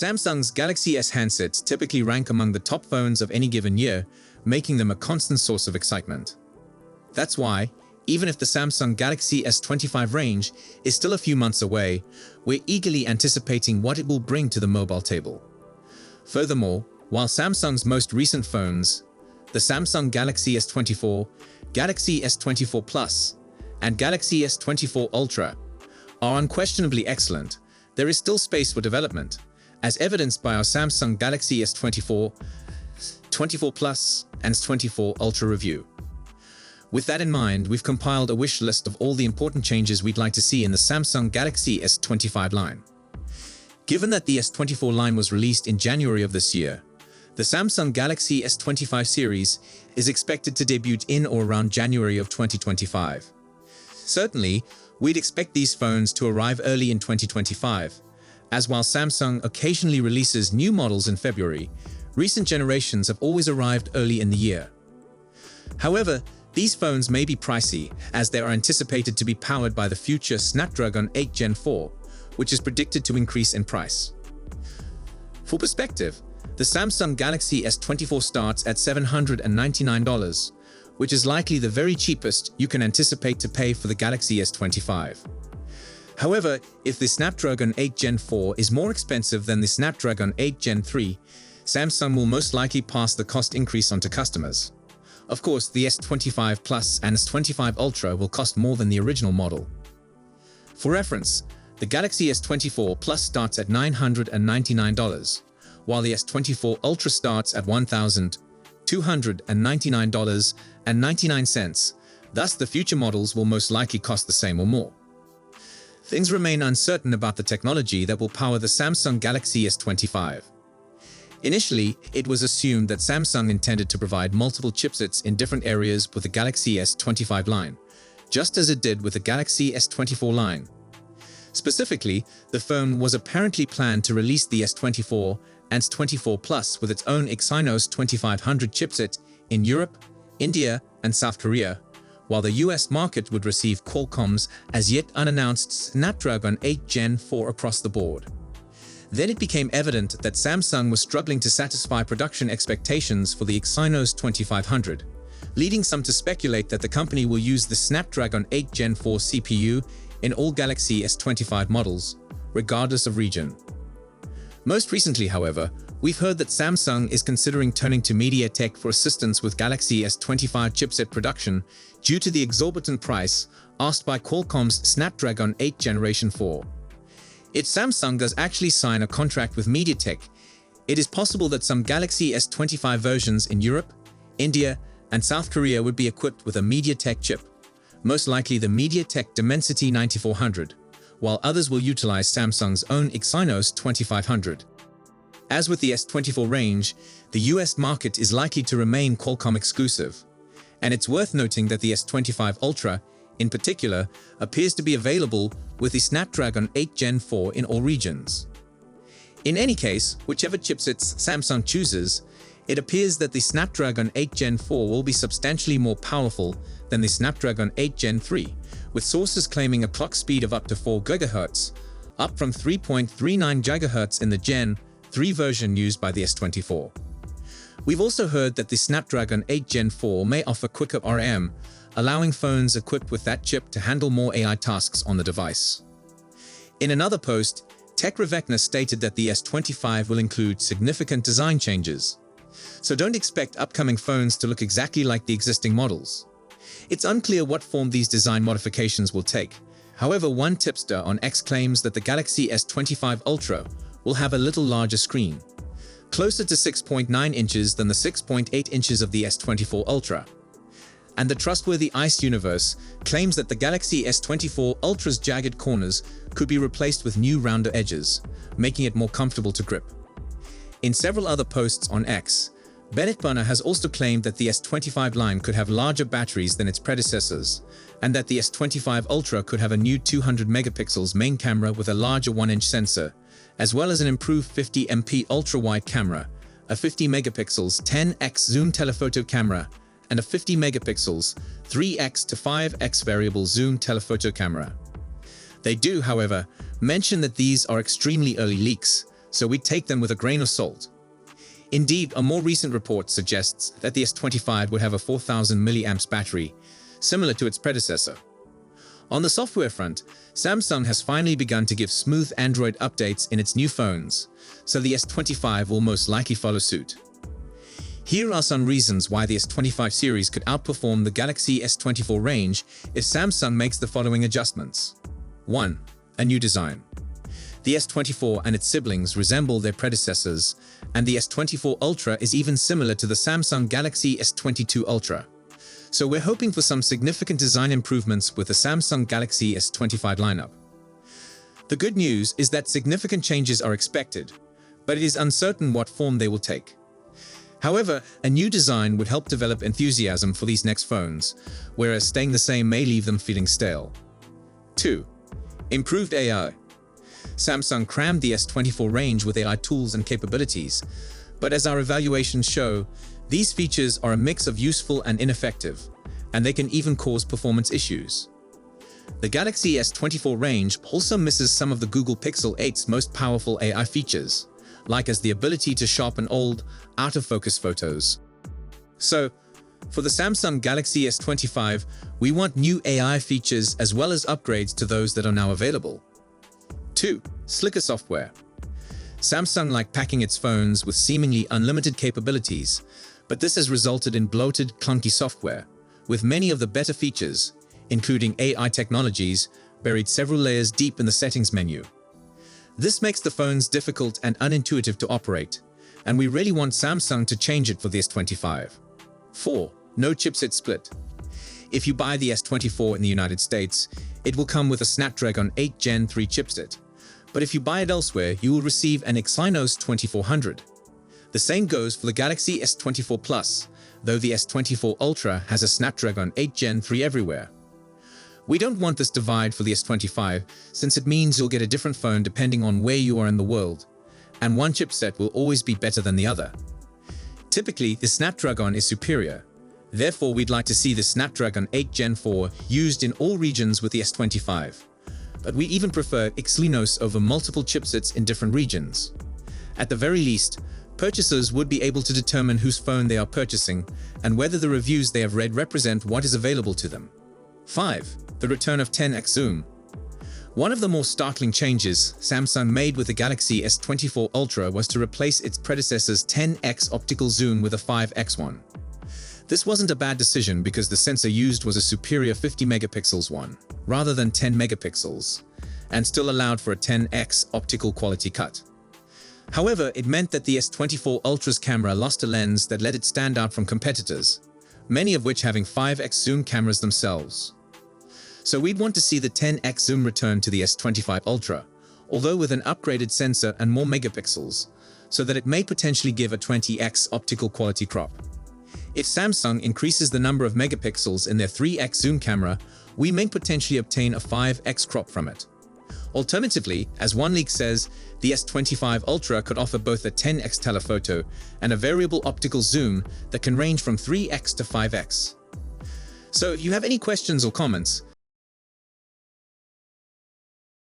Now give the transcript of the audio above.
Samsung's Galaxy S handsets typically rank among the top phones of any given year, making them a constant source of excitement. That's why, even if the Samsung Galaxy S25 range is still a few months away, we're eagerly anticipating what it will bring to the mobile table. Furthermore, while Samsung's most recent phones, the Samsung Galaxy S24, Galaxy S24 Plus, and Galaxy S24 Ultra, are unquestionably excellent, there is still space for development, as evidenced by our Samsung Galaxy S24, 24 Plus, and S24 Ultra review. With that in mind, we've compiled a wish list of all the important changes we'd like to see in the Samsung Galaxy S25 line. Given that the S24 line was released in January of this year, the Samsung Galaxy S25 series is expected to debut in or around January of 2025. Certainly, we'd expect these phones to arrive early in 2025, as while Samsung occasionally releases new models in February, recent generations have always arrived early in the year. However, these phones may be pricey, as they are anticipated to be powered by the future Snapdragon 8 Gen 4, which is predicted to increase in price. For perspective, the Samsung Galaxy S24 starts at $799, which is likely the very cheapest you can anticipate to pay for the Galaxy S25. However, if the Snapdragon 8 Gen 4 is more expensive than the Snapdragon 8 Gen 3, Samsung will most likely pass the cost increase on to customers. Of course, the S25 Plus and S25 Ultra will cost more than the original model. For reference, the Galaxy S24 Plus starts at $999, while the S24 Ultra starts at $1,299.99. Thus, the future models will most likely cost the same or more. Things remain uncertain about the technology that will power the Samsung Galaxy S25. Initially, it was assumed that Samsung intended to provide multiple chipsets in different areas with the Galaxy S25 line, just as it did with the Galaxy S24 line. Specifically, the phone was apparently planned to release the S24 and S24 Plus with its own Exynos 2500 chipset in Europe, India, and South Korea, while the US market would receive Qualcomm's as yet unannounced Snapdragon 8 Gen 4 across the board. Then it became evident that Samsung was struggling to satisfy production expectations for the Exynos 2500, leading some to speculate that the company will use the Snapdragon 8 Gen 4 CPU in all Galaxy S25 models, regardless of region. Most recently, however, we've heard that Samsung is considering turning to MediaTek for assistance with Galaxy S25 chipset production due to the exorbitant price asked by Qualcomm's Snapdragon 8 Generation 4. If Samsung does actually sign a contract with MediaTek, it is possible that some Galaxy S25 versions in Europe, India, and South Korea would be equipped with a MediaTek chip, most likely the MediaTek Dimensity 9400, while others will utilize Samsung's own Exynos 2500. As with the S24 range, the US market is likely to remain Qualcomm exclusive, and it's worth noting that the S25 Ultra, in particular, appears to be available with the Snapdragon 8 Gen 4 in all regions. In any case, whichever chipsets Samsung chooses, it appears that the Snapdragon 8 Gen 4 will be substantially more powerful than the Snapdragon 8 Gen 3, with sources claiming a clock speed of up to 4 GHz, up from 3.39 GHz in the Gen 3 version used by the S24. We've also heard that the Snapdragon 8 Gen 4 may offer quicker RAM, allowing phones equipped with that chip to handle more AI tasks on the device. In another post, TechRevecna stated that the S25 will include significant design changes. So don't expect upcoming phones to look exactly like the existing models. It's unclear what form these design modifications will take. However, one tipster on X claims that the Galaxy S25 Ultra will have a little larger screen, closer to 6.9 inches than the 6.8 inches of the S24 Ultra. And the trustworthy Ice Universe claims that the Galaxy S24 Ultra's jagged corners could be replaced with new rounder edges, making it more comfortable to grip. In several other posts on X, Bennett Burner has also claimed that the S25 line could have larger batteries than its predecessors, and that the S25 Ultra could have a new 200 megapixels main camera with a larger 1-inch sensor, as well as an improved 50MP ultra-wide camera, a 50 megapixels 10x zoom telephoto camera, and a 50 megapixels 3x to 5x variable zoom telephoto camera. They do, however, mention that these are extremely early leaks, so we take them with a grain of salt. Indeed, a more recent report suggests that the S25 would have a 4000 mAh battery, similar to its predecessor. On the software front, Samsung has finally begun to give smooth Android updates in its new phones, so the S25 will most likely follow suit. Here are some reasons why the S25 series could outperform the Galaxy S24 range if Samsung makes the following adjustments. 1. A new design. The S24 and its siblings resemble their predecessors, and the S24 Ultra is even similar to the Samsung Galaxy S22 Ultra. So we're hoping for some significant design improvements with the Samsung Galaxy S25 lineup. The good news is that significant changes are expected, but it is uncertain what form they will take. However, a new design would help develop enthusiasm for these next phones, whereas staying the same may leave them feeling stale. 2. Improved AI. Samsung crammed the S24 range with AI tools and capabilities, but as our evaluations show, these features are a mix of useful and ineffective, and they can even cause performance issues. The Galaxy S24 range also misses some of the Google Pixel 8's most powerful AI features, like as the ability to sharpen old, out-of-focus photos. So, for the Samsung Galaxy S25, we want new AI features as well as upgrades to those that are now available. 2. Slicker software. Samsung likes packing its phones with seemingly unlimited capabilities, but this has resulted in bloated, clunky software, with many of the better features, including AI technologies, buried several layers deep in the settings menu. This makes the phones difficult and unintuitive to operate, and we really want Samsung to change it for the S25. 4. No chipset split. If you buy the S24 in the United States, it will come with a Snapdragon 8 Gen 3 chipset, but if you buy it elsewhere, you will receive an Exynos 2400. The same goes for the Galaxy S24 Plus, though the S24 Ultra has a Snapdragon 8 Gen 3 everywhere. We don't want this divide for the S25, since it means you'll get a different phone depending on where you are in the world, and one chipset will always be better than the other. Typically, the Snapdragon is superior. Therefore, we'd like to see the Snapdragon 8 Gen 4 used in all regions with the S25. But we even prefer Exynos over multiple chipsets in different regions. At the very least, purchasers would be able to determine whose phone they are purchasing and whether the reviews they have read represent what is available to them. 5. The return of 10x zoom. One of the more startling changes Samsung made with the Galaxy S24 Ultra was to replace its predecessor's 10x optical zoom with a 5x one. This wasn't a bad decision because the sensor used was a superior 50 megapixels one, rather than 10 megapixels, and still allowed for a 10x optical quality cut. However, it meant that the S24 Ultra's camera lost a lens that let it stand out from competitors, many of which having 5x zoom cameras themselves. So we'd want to see the 10x zoom return to the S25 Ultra, although with an upgraded sensor and more megapixels, so that it may potentially give a 20x optical quality crop. If Samsung increases the number of megapixels in their 3x zoom camera, we may potentially obtain a 5x crop from it. Alternatively, as one leak says, the S25 Ultra could offer both a 10x telephoto and a variable optical zoom that can range from 3x to 5x. So if you have any questions or comments,